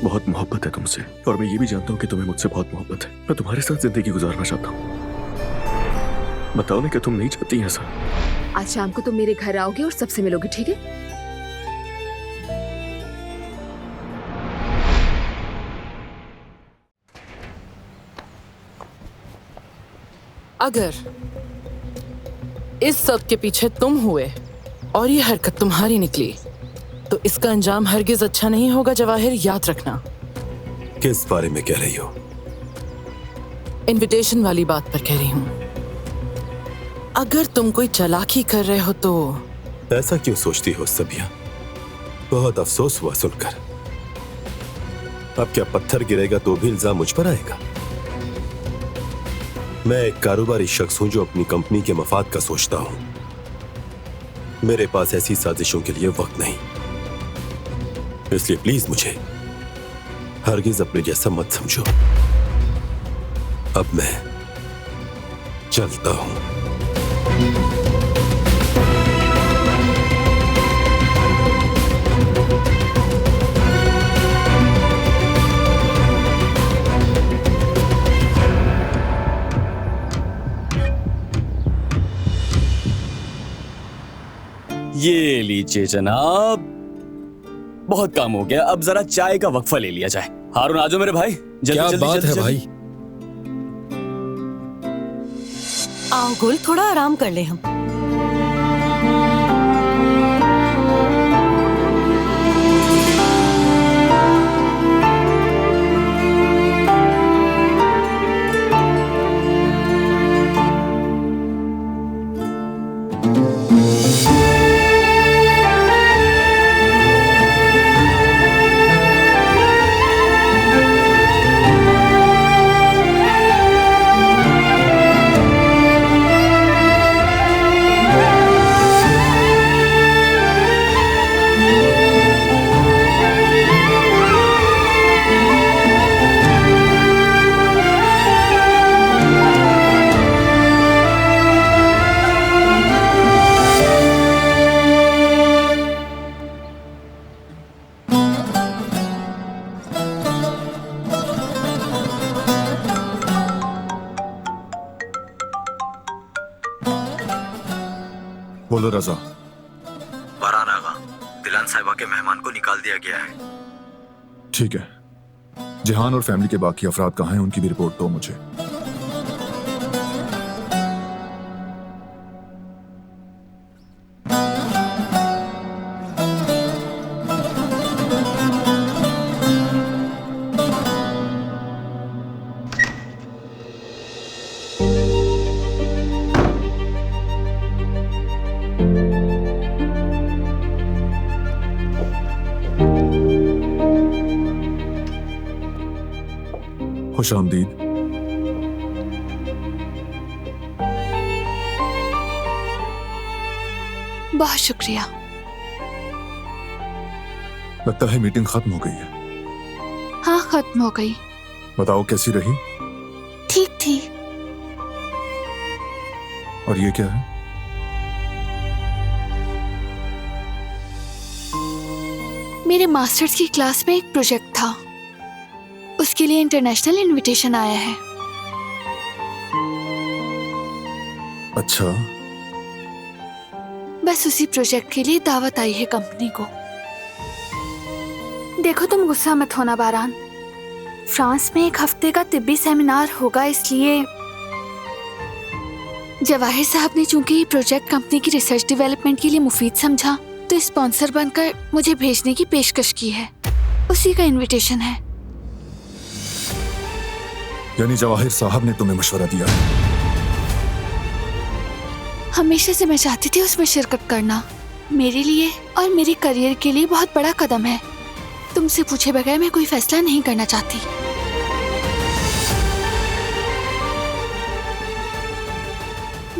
बहुत मोहब्बत है तुमसे, और मैं ये भी जानता हूँ कि तुम्हें मुझसे बहुत मोहब्बत है। मैं तुम्हारे साथ जिंदगी गुजारना चाहता हूँ। बताओ ना कि तुम नहीं चाहती ऐसा? आज शाम को तुम मेरे घर आओगे और सबसे मिलोगे, ठीक है? अगर इस सब के पीछे तुम हुए और ये हरकत तुम्हारी निकली तो इसका अंजाम हरगिज अच्छा नहीं होगा जवाहिर, याद रखना। किस बारे में कह रही हो? इनविटेशन वाली बात पर कह रही हूँ। अगर तुम कोई चालाकी कर रहे हो तो। ऐसा क्यों सोचती हो सबिया? बहुत अफसोस हुआ सुनकर। अब क्या पत्थर गिरेगा तो भी इल्जाम मुझ पर आएगा? मैं एक कारोबारी शख्स हूं जो अपनी कंपनी के मफाद का सोचता हूं। मेरे पास ऐसी साजिशों के लिए वक्त नहीं, इसलिए प्लीज मुझे हरगिज अपने जैसा मत समझो। अब मैं चलता हूं। ये लीजिए जनाब, बहुत काम हो गया, अब जरा चाय का वक्फा ले लिया जाए। हारून आ जाओ मेरे भाई, जल्दी क्या जल्दी बात जल्दी, है जल्दी। भाई? आओ गुल, थोड़ा आराम कर ले हम। बोलो रजा। फरहान आगा, दिलान साहिबा के मेहमान को निकाल दिया गया है। ठीक है, जिहान और फैमिली के बाकी अफराद कहाँ हैं, उनकी भी रिपोर्ट दो मुझे। खुश आमदीद। बहुत शुक्रिया। लगता है मीटिंग खत्म हो गई है। हाँ, खत्म हो गई। बताओ कैसी रही? ठीक थी। और ये क्या है? मेरे मास्टर्स की क्लास में एक प्रोजेक्ट था, उसके लिए इंटरनेशनल इनविटेशन आया है। अच्छा, बस उसी प्रोजेक्ट के लिए दावत आई है कंपनी को। देखो, तुम गुस्सा मत होना बारान। फ्रांस में एक हफ्ते का तिब्बी सेमिनार होगा, इसलिए जवाहिर साहब ने चूंकि ये प्रोजेक्ट कंपनी की रिसर्च डेवलपमेंट के लिए मुफीद समझा, तो स्पॉन्सर बनकर मुझे भेजने की पेशकश की है। उसी का इनविटेशन है। यानी जवाहिर साहब ने तुम्हें मशवरा दिया है? हमेशा से मैं चाहती थी उसमें शिरकत करना। मेरे लिए और मेरे करियर के लिए बहुत बड़ा कदम है। तुमसे पूछे बगैर मैं कोई फैसला नहीं करना चाहती।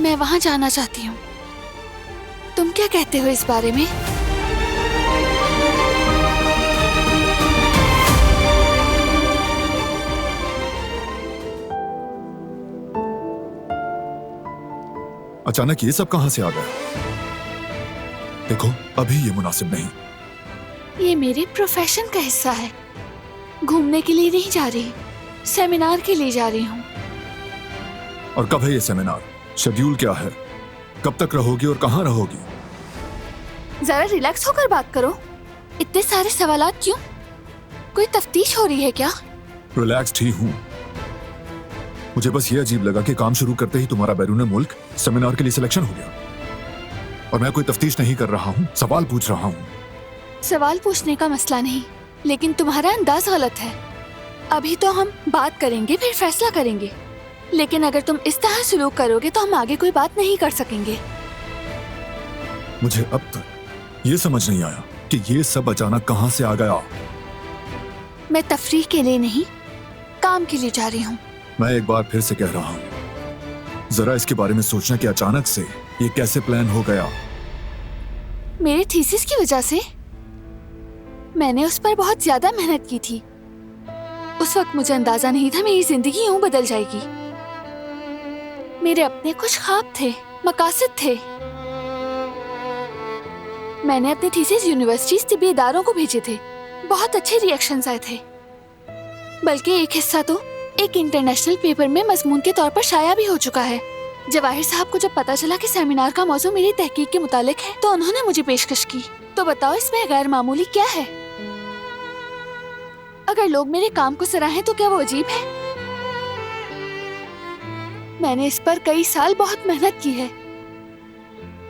मैं वहां जाना चाहती हूँ। तुम क्या कहते हो इस बारे में? अचानक ये सब कहां से आ गया? देखो, अभी ये मुनासिब नहीं। ये मेरे प्रोफेशन का हिस्सा है। घूमने के लिए नहीं जा रही, सेमिनार के लिए जा रही हूँ। और कब है ये सेमिनार? शेड्यूल क्या है? कब तक रहोगी और कहाँ रहोगी? जरा रिलैक्स होकर बात करो। इतने सारे सवालात क्यों? कोई तफ्तीश हो रही है क्या? रिलैक्स्ड ही हूँ। मुझे बस ये अजीब लगा कि काम शुरू करते ही तुम्हारा बैरून मुल्क सेमिनार के लिए सिलेक्शन हो गया। और मैं कोई तफ्तीश नहीं कर रहा हूँ, सवाल पूछ रहा हूँ। सवाल पूछने का मसला नहीं, लेकिन तुम्हारा अंदाज गलत है। अभी तो हम बात करेंगे, फिर फैसला करेंगे। लेकिन अगर तुम इस तरह सलूक करोगे तो हम आगे कोई बात नहीं कर सकेंगे। मुझे अब तक ये समझ नहीं आया कि ये सब अचानक कहाँ से आ गया। मैं तफरीह के लिए नहीं, काम के लिए जा रही हूँ। मैं एक बार फिर से कह रहा हूँ, जरा इसके बारे में सोचना कि अचानक से ये कैसे प्लान हो गया। मेरे थीसिस की वजह से मैंने उस पर बहुत ज्यादा मेहनत की थी। उस वक्त मुझे अंदाजा नहीं था मेरी जिंदगी यूं बदल जाएगी। मेरे अपने कुछ ख्वाब थे, मकासद थे। मैंने अपने थीसिस यूनिवर्सिटीज, तिब्बी इदारों को भेजे थे। बहुत अच्छे रिएक्शंस आए थे, बल्कि एक हिस्सा तो एक इंटरनेशनल पेपर में मजमून के तौर पर शाया भी हो चुका है। जवाहिर साहब को जब पता चला कि सेमिनार का मौजू मेरी तहकीक के मुतालिक है, तो उन्होंने मुझे पेशकश की। तो बताओ इसमें गैर मामूली क्या है? अगर लोग मेरे काम को सराहें तो क्या वो अजीब है? मैंने इस पर कई साल बहुत मेहनत की है,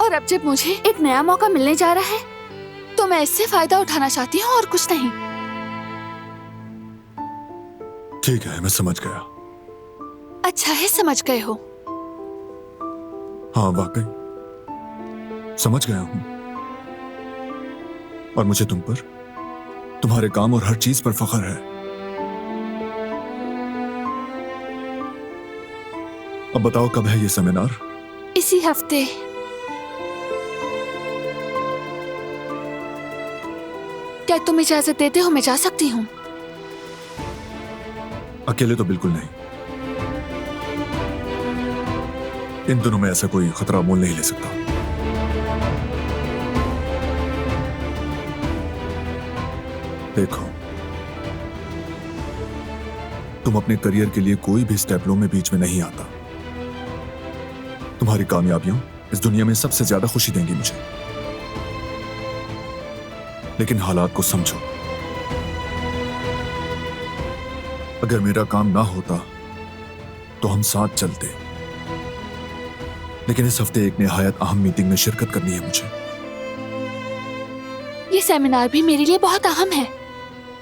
और अब जब मुझे एक नया मौका मिलने जा रहा है तो मैं इससे फायदा उठाना चाहती हूँ और कुछ नहीं। ठीक है, मैं समझ गया। अच्छा है समझ गए हो। हाँ वाकई समझ गया हूं। और मुझे तुम पर, तुम्हारे काम और हर चीज पर फख्र है। अब बताओ कब है ये सेमिनार? इसी हफ्ते। क्या तुम इजाजत देते हो मैं जा सकती हूँ? अकेले तो बिल्कुल नहीं। इन दोनों में ऐसा कोई खतरा मोल नहीं ले सकता। देखो, तुम अपने करियर के लिए कोई भी स्टेप लो में बीच में नहीं आता। तुम्हारी कामयाबियां इस दुनिया में सबसे ज्यादा खुशी देंगी मुझे, लेकिन हालात को समझो। अगर मेरा काम ना होता तो हम साथ चलते, लेकिन इस हफ्ते एक निहायत अहम मीटिंग में शिरकत करनी है मुझे। ये सेमिनार भी मेरे लिए बहुत अहम है,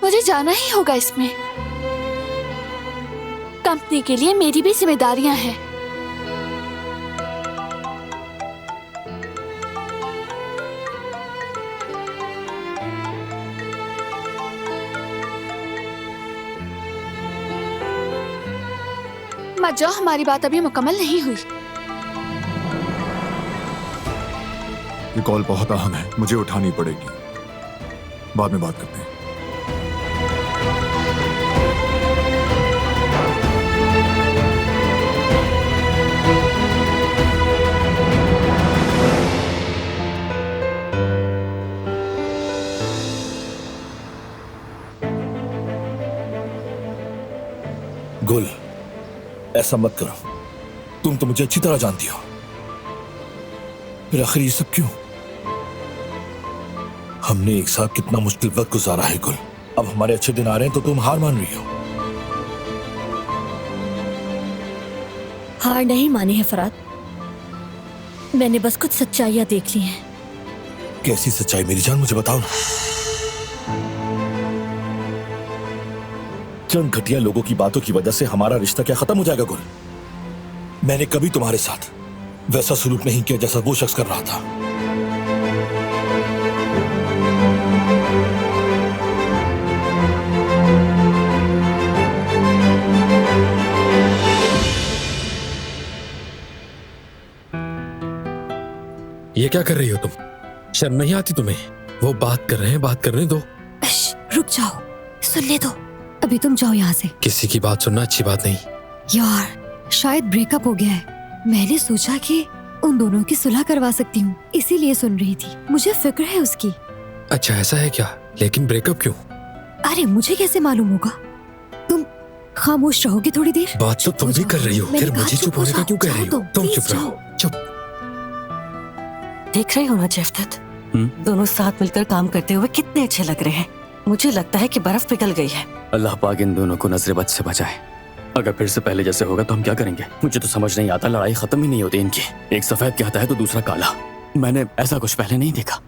मुझे जाना ही होगा इसमें। कंपनी के लिए मेरी भी जिम्मेदारियां हैं। मत जाओ, हमारी बात अभी मुकम्मल नहीं हुई। ये कॉल बहुत अहम है, मुझे उठानी पड़ेगी। बाद में बात करते हैं। गुल, ऐसा मत करो। तुम तो मुझे अच्छी तरह जानती हो। फिर आखिर ये सब क्यों? हमने एक साथ कितना मुश्किल वक्त गुजारा है गुल। अब हमारे अच्छे दिन आ रहे हैं तो तुम हार मान रही हो। हार नहीं मानी है फराद, मैंने बस कुछ सच्चाइयां देख ली हैं। कैसी सच्चाई मेरी जान, मुझे बताओ ना। चंद घटिया लोगों की बातों की वजह से हमारा रिश्ता क्या खत्म हो जाएगा गुल? मैंने कभी तुम्हारे साथ वैसा सलूक नहीं किया जैसा वो शख्स कर रहा था। ये क्या कर रही हो तुम? शर्म नहीं आती तुम्हें? वो बात कर रहे हैं, बात करने दो। रुक जाओ, सुन ले दो। अभी तुम जाओ यहाँ से। किसी की बात सुनना अच्छी बात नहीं। यार, शायद ब्रेकअप हो गया है। मैंने सोचा कि उन दोनों की सुलह करवा सकती हूँ, इसीलिए सुन रही थी। मुझे फिक्र है उसकी। अच्छा ऐसा है क्या? लेकिन ब्रेकअप क्यों? अरे मुझे कैसे मालूम होगा? तुम खामोश रहोगे थोड़ी देर? बात तो तुम भी कर रही हो, मैंने फिर कहा मुझे चुप होने का क्यों कह रही हो? तुम चुप रहो, चुप। देख रहे हो ना जेफदत, दोनों साथ मिलकर काम करते हुए कितने अच्छे लग रहे हैं। मुझे लगता है कि बर्फ पिघल गई है। अल्लाह पाक इन दोनों को नजर बद से बचाए। अगर फिर से पहले जैसे होगा तो हम क्या करेंगे? मुझे तो समझ नहीं आता, लड़ाई खत्म ही नहीं होती इनकी। एक सफेद कहता है तो दूसरा काला। मैंने ऐसा कुछ पहले नहीं देखा।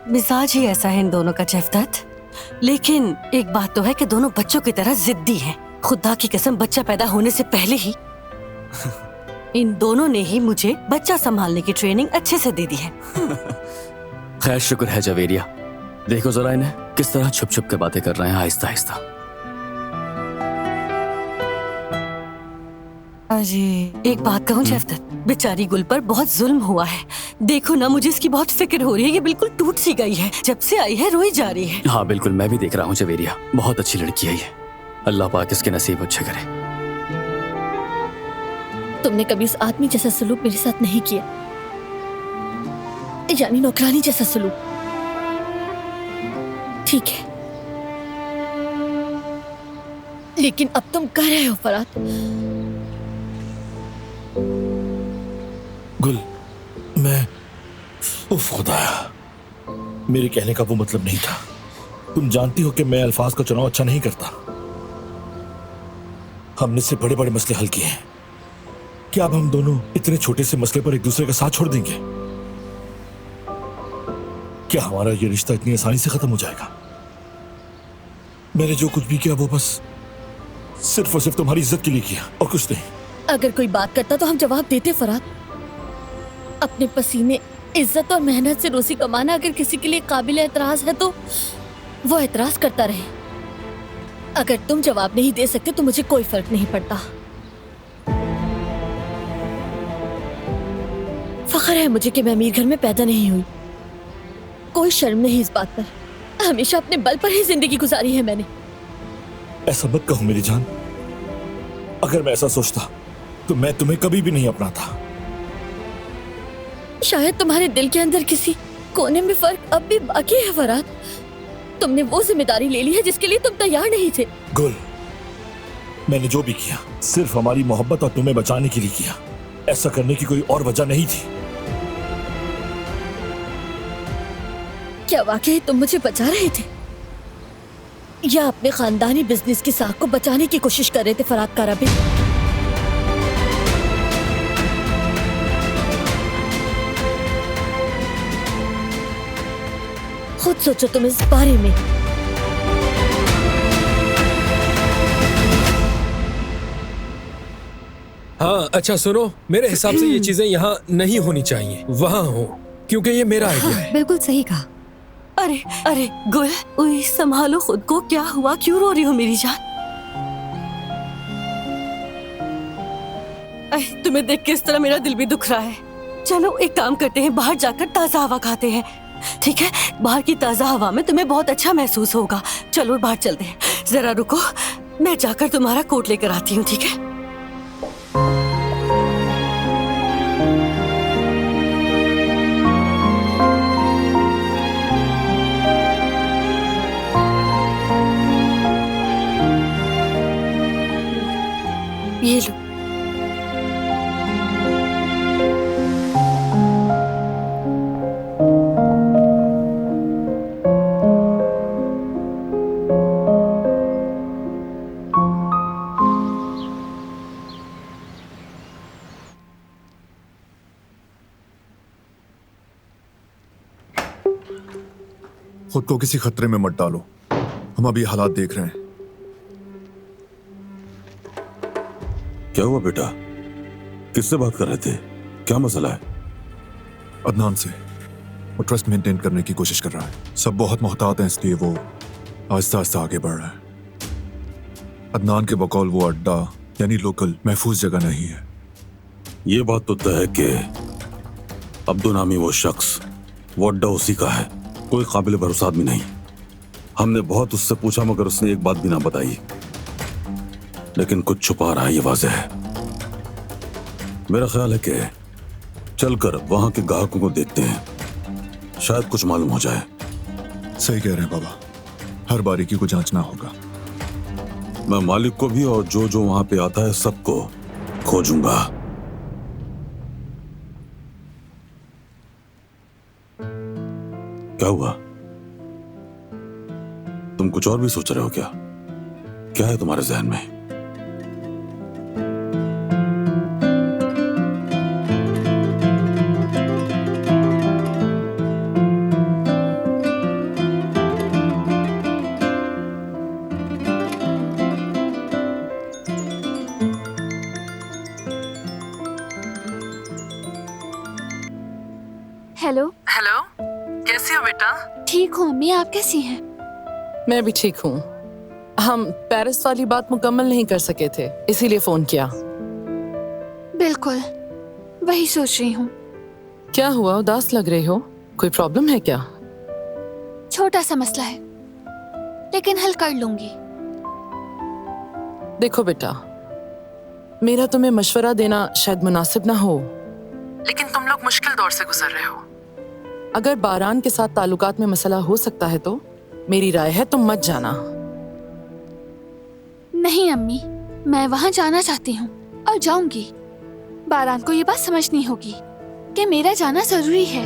मिजाज ही ऐसा है इन दोनों का जेफदत। लेकिन एक बात तो है कि दोनों बच्चों की तरह जिद्दी हैं। खुदा की कसम, बच्चा पैदा होने से पहले ही इन दोनों ने ही मुझे बच्चा संभालने की ट्रेनिंग अच्छे से दे दी है। खैर शुक्र है जवेरिया। देखो जरा इन्हें किस तरह छुप छुप के बातें कर रहे हैं, आहिस्ता आहिस्ता। अरे एक बात कहूँ जेफदत, बेचारी गुल पर बहुत जुल्म हुआ है। देखो ना, मुझे इसकी बहुत फिक्र हो रही है। ये बिल्कुल टूट सी गई है, जब से आई है रोई जा रही है। हाँ बिल्कुल, मैं भी देख रहा हूँ जवेरिया। बहुत अच्छी लड़की है ये। अल्लाह पाक इसके नसीब अच्छे करे। तुमने कभी उस आदमी जैसा सलूक मेरे साथ नहीं किया, यानी नौकरानी जैसा सलूक। ठीक है, लेकिन अब तुम कर रहे हो फराद। गुल, मैं उफ खुदाया, मेरे कहने का वो मतलब नहीं था। तुम जानती हो कि मैं अल्फाज का चुनाव अच्छा नहीं करता। हमने इससे बड़े बड़े मसले हल किए हैं। क्या अब हम दोनों इतने छोटे से मसले पर एक दूसरे का साथ छोड़ देंगे? क्या हमारा ये रिश्ता इतनी आसानी से खत्म हो जाएगा? मैंने जो कुछ भी किया वो बस सिर्फ और सिर्फ तुम्हारी इज्जत के लिए किया और कुछ नहीं। अगर कोई बात करता तो हम जवाब देते फराद। अपने पसीने, इज्जत और मेहनत से रोजी कमाना अगर किसी के लिए काबिल एतराज है तो वो एतराज करता रहे। अगर तुम जवाब नहीं दे सकते तो मुझे कोई फर्क नहीं पड़ता। फख्र है मुझे कि मैं अमीर घर में पैदा नहीं हुई। कोई शर्म नहीं इस बात पर। हमेशा अपने बल पर ही जिंदगी गुजारी है मैंने। ऐसा मत कहो मेरी जान। अगर मैं ऐसा सोचता तो मैं तुम्हें कभी भी नहीं अपनाता। शायद तुम्हारे दिल के अंदर किसी कोने में फर्क अब भी बाकी है फराद। तुमने वो जिम्मेदारी ले ली है जिसके लिए तुम तैयार नहीं थे। गुल, मैंने जो भी किया सिर्फ हमारी मोहब्बत और तुम्हें बचाने के लिए किया। ऐसा करने की कोई और वजह नहीं थी। क्या वाकई तुम मुझे बचा रहे थे या अपने खानदानी बिजनेस की साख को बचाने की कोशिश कर रहे थे फराद काराबी? खुद सोचो तुम इस बारे में। हाँ अच्छा सुनो, मेरे हिसाब से ये चीजें यहाँ नहीं होनी चाहिए, वहाँ हो, क्योंकि ये मेरा आइडिया है। बिल्कुल सही कहा। अरे अरे गुल, ओए संभालो खुद को। क्या हुआ, क्यों रो रही हो मेरी जान? तुम्हें देख के इस तरह मेरा दिल भी दुख रहा है। चलो एक काम करते हैं, बाहर जाकर ताजा हवा खाते हैं। ठीक है, बाहर की ताजा हवा में तुम्हें बहुत अच्छा महसूस होगा। चलो बाहर चलते हैं। जरा रुको, मैं जाकर तुम्हारा कोट लेकर आती हूँ। ठीक है? ये लो। खुद को किसी खतरे में मत डालो। हम अभी हालात देख रहे हैं। क्या हुआ बेटा? किससे बात कर रहे थे? क्या मसला है? अदनान से। वो ट्रस्ट मेंटेन करने की कोशिश कर रहा है। सब बहुत मोहतात हैं, इसलिए वो आहिस्ता आहिस्ता आगे बढ़ रहा है। अदनान के बकौल वो अड्डा यानी लोकल महफूज जगह नहीं है। ये बात तो तय है कि अब्दुल नामी वो शख्स, वो अड्डा उसी का है। कोई काबिल भरोसा आदमी नहीं। हमने बहुत उससे पूछा मगर उसने एक बात भी ना बताई। लेकिन कुछ छुपा रहा है, ये वाज़ेह है। मेरा ख्याल है कि चलकर वहां के ग्राहकों को देखते हैं, शायद कुछ मालूम हो जाए। सही कह रहे हैं बाबा। हर बारीकी को जांचना होगा। मैं मालिक को भी और जो जो वहां पे आता है सबको खोजूंगा। क्या हुआ? तुम कुछ और भी सोच रहे हो क्या? क्या है तुम्हारे जहन में? हेलो। हेलो, कैसी हो बेटा? ठीक हूँ अम्मी, आप कैसी हैं? मैं भी ठीक हूँ। हम पेरिस वाली बात मुकम्मल नहीं कर सके थे, इसीलिए फोन किया। बिल्कुल वही सोच रही हूँ। क्या हुआ, उदास लग रही हो? कोई प्रॉब्लम है क्या? छोटा सा मसला है, लेकिन हल कर लूंगी। देखो बेटा, मेरा तुम्हें मशवरा देना शायद मुनासिब ना हो, लेकिन तुम लोग मुश्किल दौर से गुजर रहे हो। अगर बारान के साथ ताल्लुकात में मसला हो सकता है तो मेरी राय है तुम मत जाना। नहीं अम्मी, मैं वहाँ जाना चाहती हूँ और जाऊंगी। बारान को ये बात समझनी होगी कि मेरा जाना जरूरी है।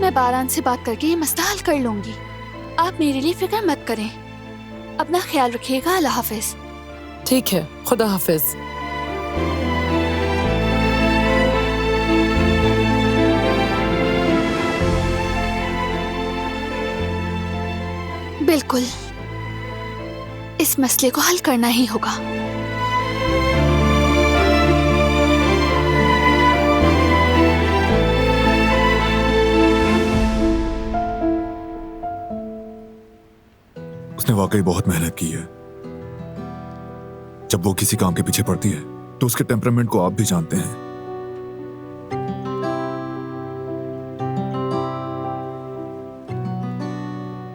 मैं बारान से बात करके ये मसला हल कर लूंगी। आप मेरे लिए फिक्र मत करें। अपना ख्याल रखिएगा। अल्लाह हाफिज। ठीक है, खुदा हाफिज। बिल्कुल, इस मसले को हल करना ही होगा। उसने वाकई बहुत मेहनत की है। जब वो किसी काम के पीछे पड़ती है तो उसके टेम्परामेंट को आप भी जानते हैं।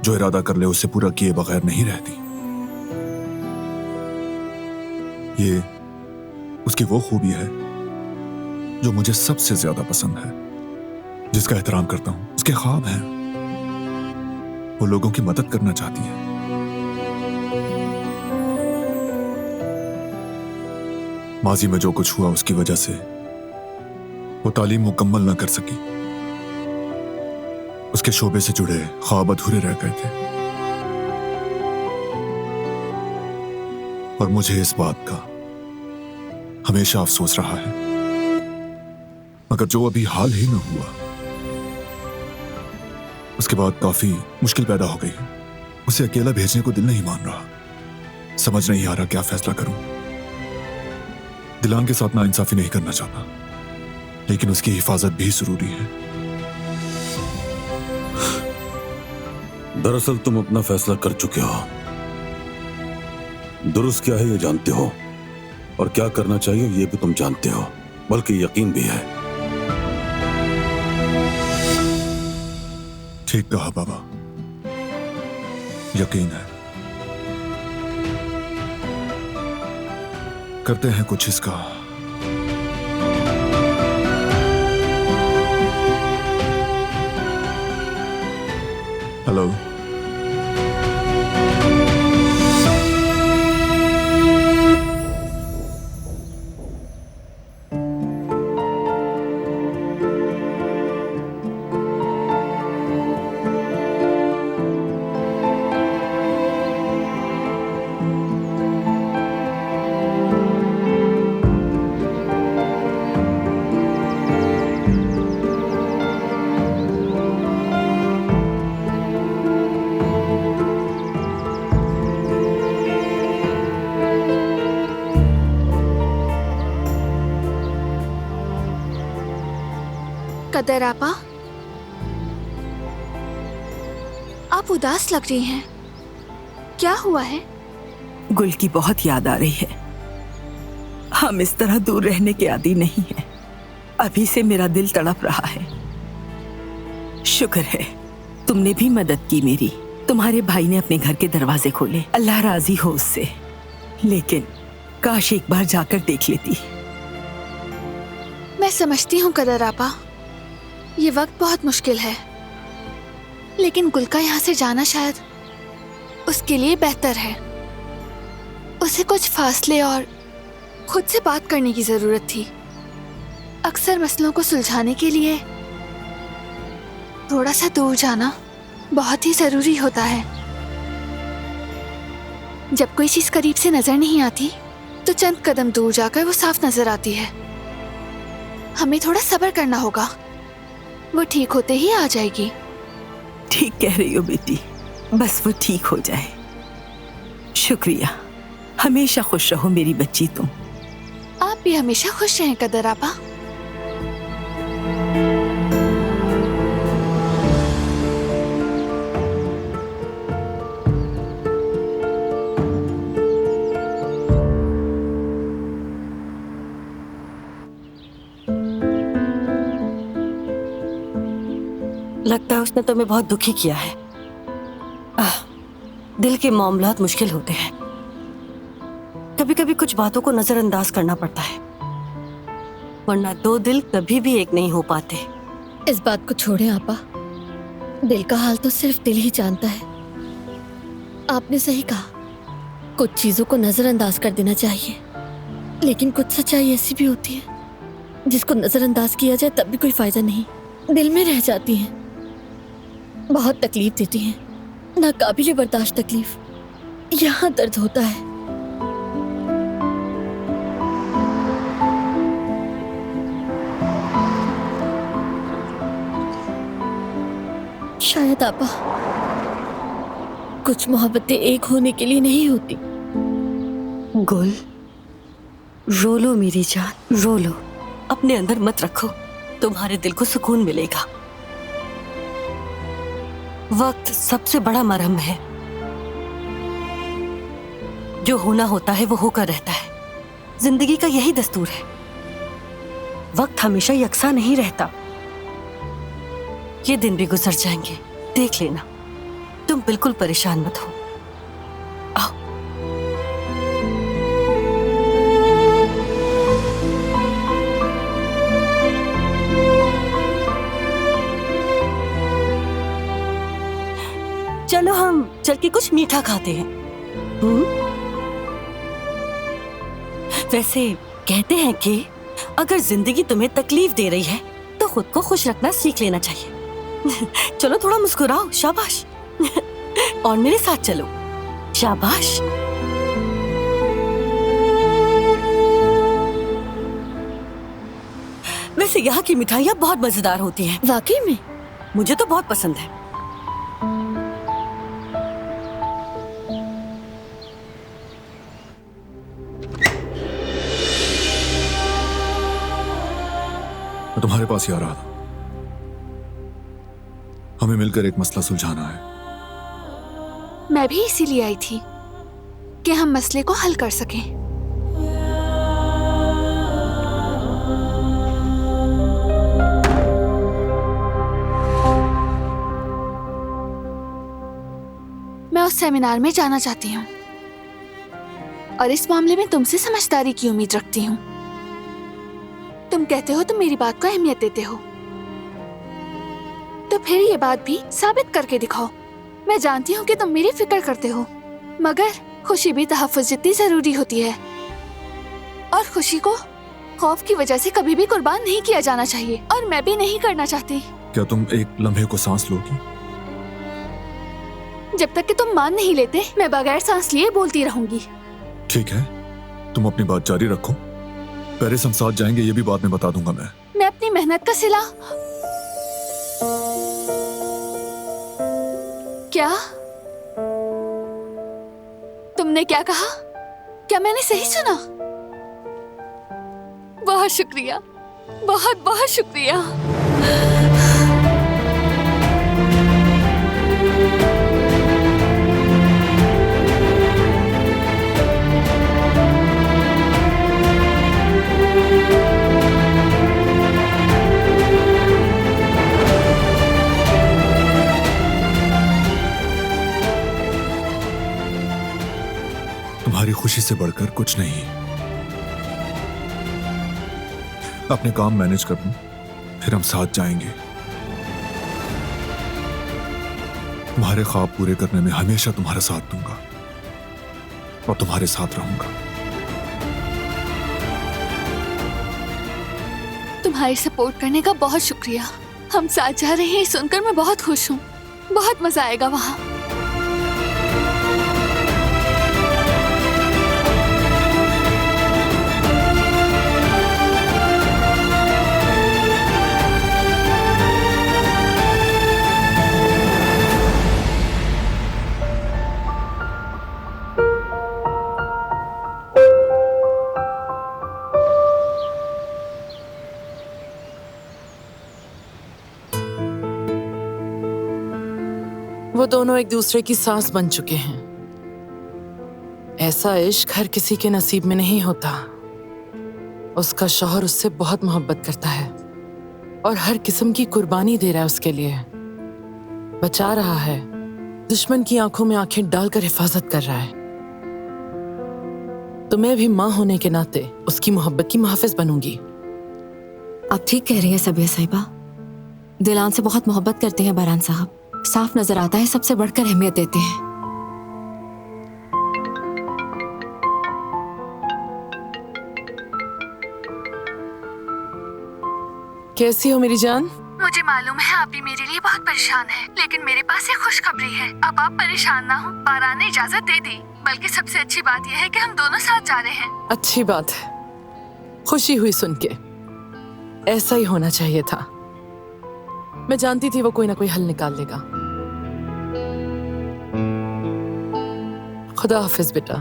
जो इरादा कर ले उसे पूरा किए बगैर नहीं रहती। ये उसकी वो खूबी है जो मुझे सबसे ज्यादा पसंद है, जिसका एहतराम करता हूं। उसके ख्वाब हैं, वो लोगों की मदद करना चाहती है। माजी में जो कुछ हुआ उसकी वजह से वो तालीम मुकम्मल ना कर सकी। उसके शोबे से जुड़े ख्वाब अधूरे रह गए थे और मुझे इस बात का हमेशा अफसोस रहा है। मगर जो अभी हाल ही में हुआ उसके बाद काफी मुश्किल पैदा हो गई। उसे अकेला भेजने को दिल नहीं मान रहा। समझ नहीं आ रहा क्या फैसला करूं। दिलान के साथ नाइंसाफी नहीं करना चाहता, लेकिन उसकी हिफाजत भी जरूरी है। दरअसल तुम अपना फैसला कर चुके हो। दुरुस्त क्या है ये जानते हो, और क्या करना चाहिए ये भी तुम जानते हो, बल्कि यकीन भी है। ठीक कहा बाबा, यकीन है। करते हैं कुछ इसका। हेलो। कदर आपा, आप उदास लग रही हैं। क्या हुआ है? गुल की बहुत याद आ रही है। हम इस तरह दूर रहने के आदी नहीं हैं। अभी से मेरा दिल तड़प रहा है। शुक्र है तुमने भी मदद की मेरी। तुम्हारे भाई ने अपने घर के दरवाजे खोले, अल्लाह राजी हो उससे। लेकिन काश एक बार जाकर देख लेती। मैं समझती हूँ कदर आपा, ये वक्त बहुत मुश्किल है, लेकिन गुल का यहाँ से जाना शायद उसके लिए बेहतर है। उसे कुछ फासले और खुद से बात करने की जरूरत थी। अक्सर मसलों को सुलझाने के लिए थोड़ा सा दूर जाना बहुत ही जरूरी होता है। जब कोई चीज करीब से नजर नहीं आती तो चंद कदम दूर जाकर वो साफ नजर आती है। हमें थोड़ा सब्र करना होगा, वो ठीक होते ही आ जाएगी। ठीक कह रही हो बेटी, बस वो ठीक हो जाए। शुक्रिया, हमेशा खुश रहो मेरी बच्ची तुम। आप भी हमेशा खुश रहें कदर आपा। लगता है उसने तुम्हें बहुत दुखी किया है। दिल के मामलात मुश्किल होते हैं। कभी कभी कुछ बातों को नजरअंदाज करना पड़ता है, वरना दो दिल कभी भी एक नहीं हो पाते। इस बात को छोड़ें आपा, दिल का हाल तो सिर्फ दिल ही जानता है। आपने सही कहा, कुछ चीजों को नजरअंदाज कर देना चाहिए, लेकिन कुछ सच्चाई ऐसी भी होती है जिसको नजरअंदाज किया जाए तब भी कोई फायदा नहीं, दिल में रह जाती हैं, बहुत तकलीफ देती हैं, नाकाबिले बर्दाश्त तकलीफ। यहाँ दर्द होता है। शायद आपा, कुछ मोहब्बतें एक होने के लिए नहीं होती। गुल, रो लो मेरी जान, रो लो। अपने अंदर मत रखो, तुम्हारे दिल को सुकून मिलेगा। वक्त सबसे बड़ा मरहम है। जो होना होता है वो होकर रहता है। जिंदगी का यही दस्तूर है। वक्त हमेशा यकसा नहीं रहता। ये दिन भी गुजर जाएंगे, देख लेना। तुम बिल्कुल परेशान मत हो। आओ। चलो हम चल के कुछ मीठा खाते हैं। वैसे कहते हैं कि अगर जिंदगी तुम्हें तकलीफ दे रही है तो खुद को खुश रखना सीख लेना चाहिए। चलो थोड़ा मुस्कुराओ, शाबाश। और मेरे साथ चलो, शाबाश। वैसे यहाँ की मिठाइयाँ बहुत मजेदार होती हैं। वाकई में मुझे तो बहुत पसंद है। मैं तुम्हारे पास ही आ रहा था। हमें मिलकर एक मसला सुलझाना है। मैं भी इसीलिए आई थी कि हम मसले को हल कर सकें। मैं उस सेमिनार में जाना चाहती हूँ और इस मामले में तुमसे समझदारी की उम्मीद रखती हूँ। तुम कहते हो तुम मेरी बात को अहमियत देते हो, तो फिर ये बात भी साबित करके दिखाओ। मैं जानती हूँ कि तुम मेरी फिक्र करते हो, मगर खुशी भी तहफ्फुज़ जितनी जरूरी होती है, और खुशी को खौफ की वजह से कभी भी कुर्बान नहीं किया जाना चाहिए, और मैं भी नहीं करना चाहती। क्या तुम एक लम्हे को सांस लोगी? जब तक कि तुम मान नहीं लेते, मैं बगैर सांस लिए बोलती रहूंगी। ठीक है, तुम अपनी बात जारी रखो। पेरिस हम साथ जाएंगे, ये भी बाद में बता दूंगा मैं अपनी मेहनत का सिला। क्या तुमने क्या कहा? क्या मैंने सही सुना? बहुत शुक्रिया, बहुत बहुत शुक्रिया। तुम्हारी खुशी से बढ़कर कुछ नहीं। अपने काम मैनेज कर लूं, फिर हम साथ जाएंगे। तुम्हारे ख्वाब पूरे करने में हमेशा तुम्हारा साथ दूंगा और तुम्हारे साथ रहूंगा। तुम्हारी सपोर्ट करने का बहुत शुक्रिया। हम साथ जा रहे हैं सुनकर मैं बहुत खुश हूँ। बहुत मजा आएगा वहाँ। वो दोनों एक दूसरे की सांस बन चुके हैं। ऐसा इश्क हर किसी के नसीब में नहीं होता। उसका शौहर उससे बहुत मोहब्बत करता है और हर किस्म की कुर्बानी दे रहा है उसके लिए। बचा रहा है, दुश्मन की आंखों में आंखें डालकर हिफाजत कर रहा है। तो मैं भी माँ होने के नाते उसकी मोहब्बत की मुहाफिज बनूंगी। आप ठीक कह रही हैं सबिया साहिबा। दिलान से बहुत मोहब्बत करते हैं बारान साहब। साफ नजर आता है सबसे बढ़कर अहमियत देते हैं। कैसी हो मेरी जान? मुझे मालूम है आप भी मेरे लिए बहुत परेशान हैं, लेकिन मेरे पास एक खुशखबरी है। अब आप परेशान ना हो। बारान ने इजाजत दे दी। बल्कि सबसे अच्छी बात यह है कि हम दोनों साथ जा रहे हैं। अच्छी बात है, खुशी हुई सुन के। ऐसा ही होना चाहिए था। मैं जानती थी वो कोई ना कोई हल निकाल लेगा। खुदा हाफिज बेटा।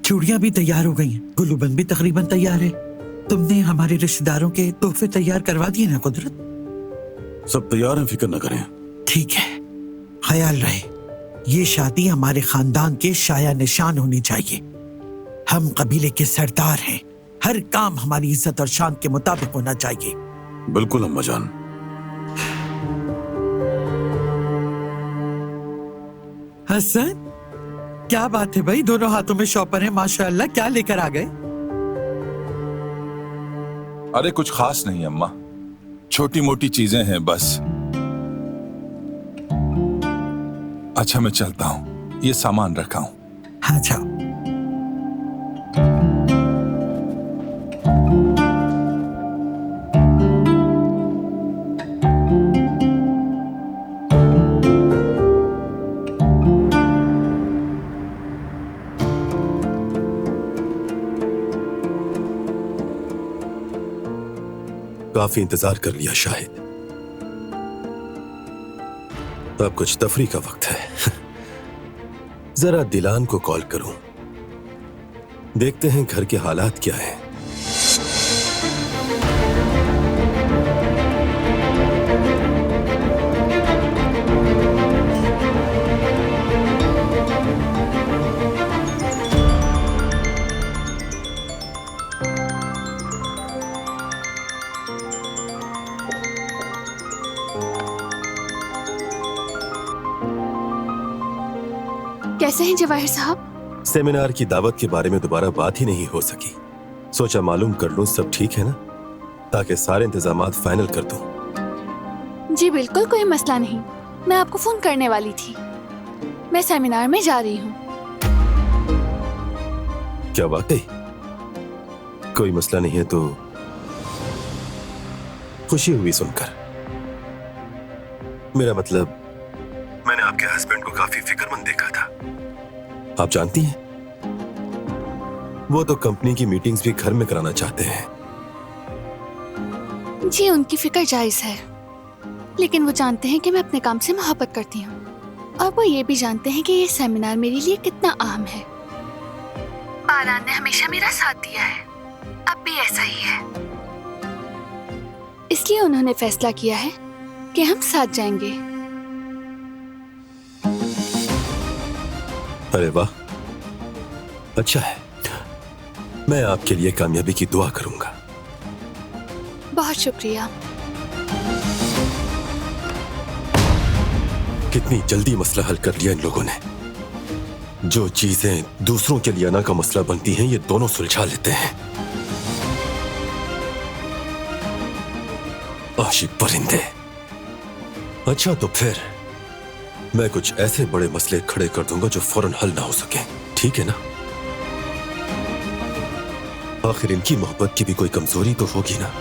चूड़ियां भी तैयार हो गई हैं, गुल्लूबंद भी तकरीबन तैयार है। तुमने हमारे रिश्तेदारों के तोहफे तैयार करवा दिए ना कुदरत? सब तैयार हैं, फिक्र न करें। ठीक है, ख्याल रहे ये शादी हमारे खानदान के शाया निशान होनी चाहिए। हम कबीले के सरदार हैं, हर काम हमारी इज्जत और शान के मुताबिक होना चाहिए। बिल्कुल अम्मा जान। हसन, क्या बात है भाई, दोनों हाथों में शॉपर है माशाअल्लाह। क्या लेकर आ गए? अरे कुछ खास नहीं अम्मा, छोटी मोटी चीजें हैं बस। अच्छा मैं चलता हूँ, ये सामान रखा हूँ। हाँ जाओ। काफी इंतजार कर लिया शाहिद। अब कुछ तफरी का वक्त है। जरा दिलान को कॉल करूं, देखते हैं घर के हालात क्या हैं। कैसे हैं जवाहिर साहब? सेमिनार की दावत के बारे में दोबारा बात ही नहीं हो सकी। सोचा मालूम कर लूं सब ठीक है ना, ताकि सारे इंतजामात फाइनल कर दूं। जी बिल्कुल, कोई मसला नहीं। मैं आपको फोन करने वाली थी। मैं सेमिनार में जा रही हूँ। क्या वाकई कोई मसला नहीं है? तो खुशी हुई सुनकर। मेरा मतलब, मैंने आपके हस्बैंड को काफी फिक्रमंद देखा था। आप जानती हैं, वो तो कंपनी की मीटिंग्स भी घर में कराना चाहते हैं। जी उनकी फिक्र जायज है, लेकिन वो जानते हैं कि मैं अपने काम से मोहब्बत करती हूँ। और वो ये भी जानते हैं कि ये सेमिनार मेरे लिए कितना अहम है। बारान ने हमेशा मेरा साथ दिया है, अब भी ऐसा ही है। इसलिए उन्होंने फैसला किया है कि हम साथ जाएंगे। अरे वाह, अच्छा है। मैं आपके लिए कामयाबी की दुआ करूंगा। बहुत शुक्रिया। कितनी जल्दी मसला हल कर लिया इन लोगों ने। जो चीजें दूसरों के लिए अना का मसला बनती हैं, ये दोनों सुलझा लेते हैं। आशिक परिंदे। अच्छा तो फिर मैं कुछ ऐसे बड़े मसले खड़े कर दूंगा जो फौरन हल ना हो सके, ठीक है ना? आखिर इनकी मोहब्बत की भी कोई कमजोरी तो होगी ना।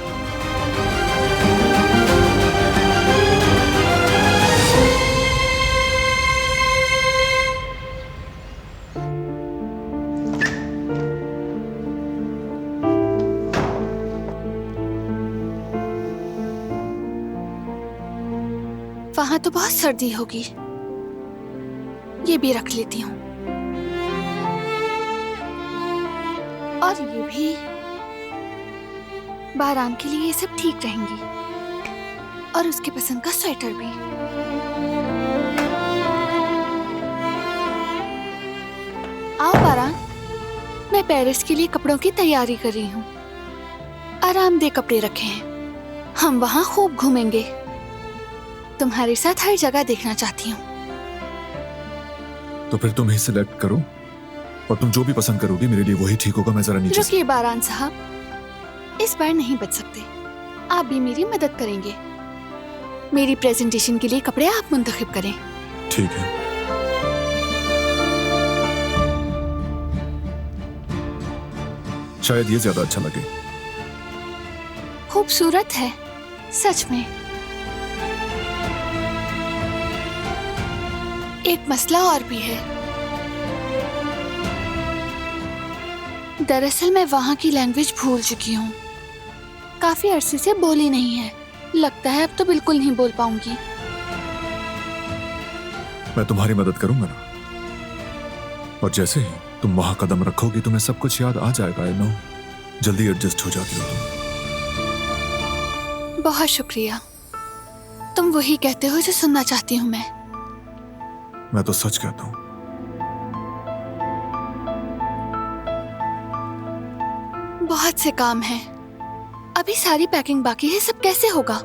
वहां तो बहुत सर्दी होगी, ये भी रख लेती हूँ। और ये भी बारान के लिए, ये सब ठीक रहेंगी। और उसके पसंद का स्वेटर भी। आओ बारान, मैं पेरिस के लिए कपड़ों की तैयारी कर रही हूँ। आरामदेह कपड़े रखे हैं, हम वहाँ खूब घूमेंगे। तुम्हारे साथ हर जगह देखना चाहती हूँ। तो फिर तुम ही सिलेक्ट करो, और तुम जो भी पसंद करोगी मेरे लिए वही ठीक होगा। मैं जरा नीचे रुकिए बारान साहब, इस बार नहीं बच सकते। आप भी मेरी मदद करेंगे। मेरी प्रेजेंटेशन के लिए कपड़े आप मुंतखब करें। ठीक है। शायद ये ज्यादा अच्छा लगे। खूबसूरत है सच में। एक मसला और भी है। दरअसल मैं वहाँ की लैंग्वेज भूल चुकी हूँ। काफी अरसे से बोली नहीं है। लगता है अब तो बिल्कुल नहीं बोल पाऊंगी। मैं तुम्हारी मदद करूंगा ना, और जैसे ही तुम वहां कदम रखोगी तुम्हें सब कुछ याद आ जाएगा। आई नो, जल्दी एडजस्ट हो जाती हो तुम। बहुत शुक्रिया। तुम वही कहते हो जो सुनना चाहती हूँ मैं तो सच कहता हूँ। बहुत से काम हैं। अभी सारी पैकिंग बाकी है, सब कैसे होगा?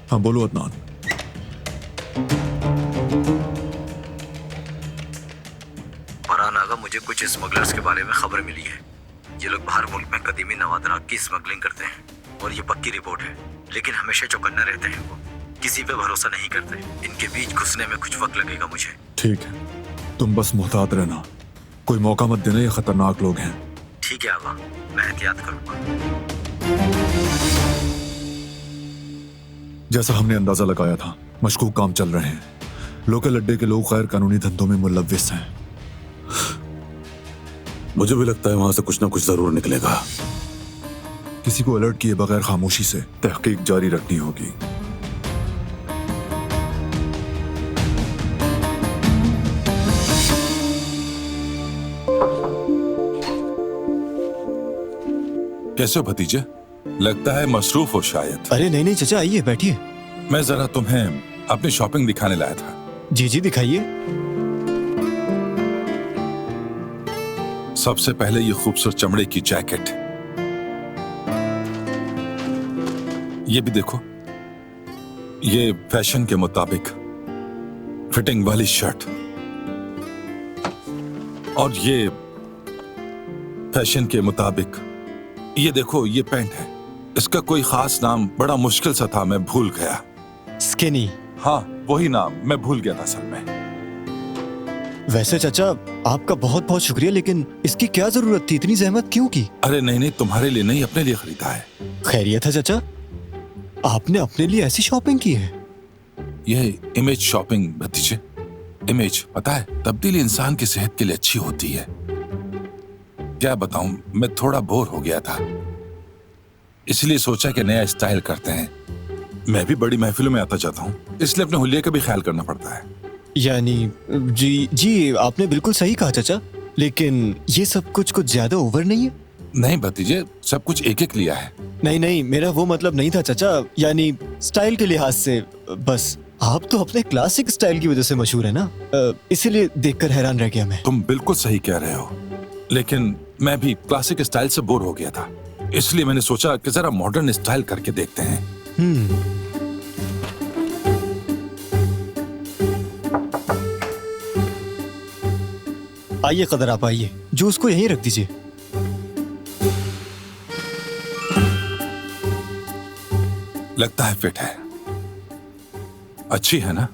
हाँ बोलो अदनान। फरहान आगा, मुझे कुछ स्मगलर्स के बारे में खबर मिली है। ये लोग बाहर मुल्क में कदीमी नवादरात की स्मगलिंग करते हैं और ये पक्की रिपोर्ट है, लेकिन हमेशा चौकन्ना रहते हैं। वो किसी पे भरोसा नहीं करते। इनके बीच घुसने में कुछ वक्त लगेगा मुझे। ठीक है, तुम बस मुहतात रहना, कोई मौका मत देना, ये खतरनाक लोग हैं। ठीक है आगा, मैं एहतियात करूंगा। जैसा हमने अंदाजा लगाया था, मशकूक काम चल रहे हैं। लोकल अड्डे के लोग गैर कानूनी धंधों में मुलव्विस हैं। मुझे भी लगता है वहां से कुछ ना कुछ जरूर निकलेगा। किसी को अलर्ट किए बगैर खामोशी से तहकीक जारी रखनी होगी। कैसे हो भतीजे? लगता है मसरूफ हो शायद। अरे नहीं नहीं चचा, आइए बैठिए। मैं जरा तुम्हें अपनी शॉपिंग दिखाने लाया था। जी जी दिखाइए। सबसे पहले ये खूबसूरत चमड़े की जैकेट, ये भी देखो, ये फैशन के मुताबिक फिटिंग वाली शर्ट, और ये फैशन के मुताबिक ये देखो, ये पैंट है। इसका कोई खास नाम बड़ा मुश्किल सा था, मैं भूल गया। स्किनी। हाँ वही नाम, मैं भूल गया था असल में। वैसे चाचा आपका बहुत बहुत शुक्रिया, लेकिन इसकी क्या जरूरत थी? इतनी जहमत क्यों की? अरे नहीं नहीं, तुम्हारे लिए नहीं, अपने लिए खरीदा है। खैरियत है चाचा? आपने अपने लिए ऐसी शॉपिंग की है? यह इमेज शॉपिंग भतीजे। इमेज पता है, तब्दीली इंसान की सेहत के लिए अच्छी होती है। क्या बताऊं, मैं थोड़ा बोर हो गया था, इसलिए सोचा कि नया स्टाइल करते हैं। मैं भी बड़ी महफिलों में आता जाता हूँ, इसलिए अपने हुलिये का भी ख्याल करना पड़ता है। यानी जी आपने बिल्कुल सही कहा चाचा, लेकिन ये सब कुछ ज्यादा ओवर नहीं है? नहीं भतीजे, सब कुछ एक एक लिया है। नहीं, मेरा वो मतलब नहीं था चाचा, यानी स्टाइल के लिहाज से। बस आप तो अपने क्लासिक स्टाइल की वजह से मशहूर है ना, इसीलिए देखकर हैरान रह गया मैं। तुम बिल्कुल सही कह रहे हो, लेकिन मैं भी क्लासिक स्टाइल से बोर हो गया था, इसलिए मैंने सोचा कि जरा मॉडर्न स्टाइल करके देखते हैं। आइए कदर, आप आइए, जूस को यहीं रख दीजिए। लगता है फिट है, अच्छी है ना?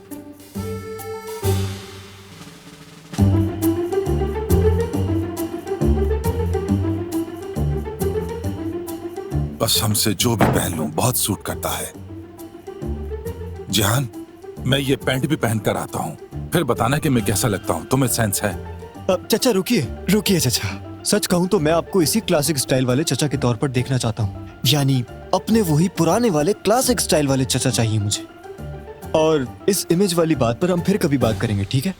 बस हमसे जो भी पहन लूं बहुत सूट करता है। जहान, मैं ये पैंट भी पहन कर आता हूँ, फिर बताना कि मैं कैसा लगता हूँ। तुम्हें सेंस है? चाचा रुकिए चाचा, सच कहूँ तो मैं आपको इसी क्लासिक स्टाइल वाले चाचा के तौर पर देखना चाहता हूँ, यानी अपने वही पुराने वाले क्लासिक स्टाइल वाले चाचा चाहिए मुझे। और इस इमेज वाली बात पर हम फिर कभी बात करेंगे, ठीक है?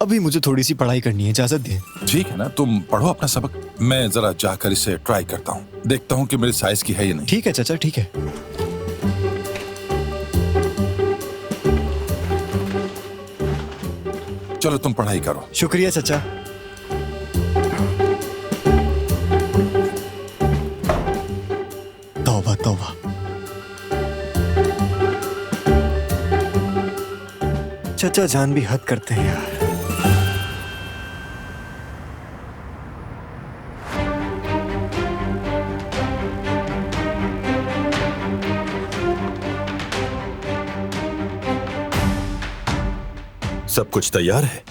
अभी मुझे थोड़ी सी पढ़ाई करनी है, इजाजत दें। ठीक है ना, तुम पढ़ो अपना सबक, मैं जरा जाकर इसे ट्राई करता हूँ, देखता हूँ कि मेरे साइज की है या नहीं। ठीक है चाचा, ठीक है। चलो तुम पढ़ाई करो। शुक्रिया चाचा। तौबा। चाचा जान भी हद करते हैं यार। सब कुछ तैयार है?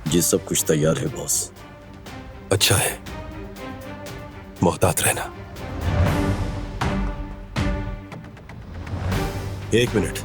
ये सब कुछ तैयार है बॉस। अच्छा है, मोहतात रहना। 1 मिनट।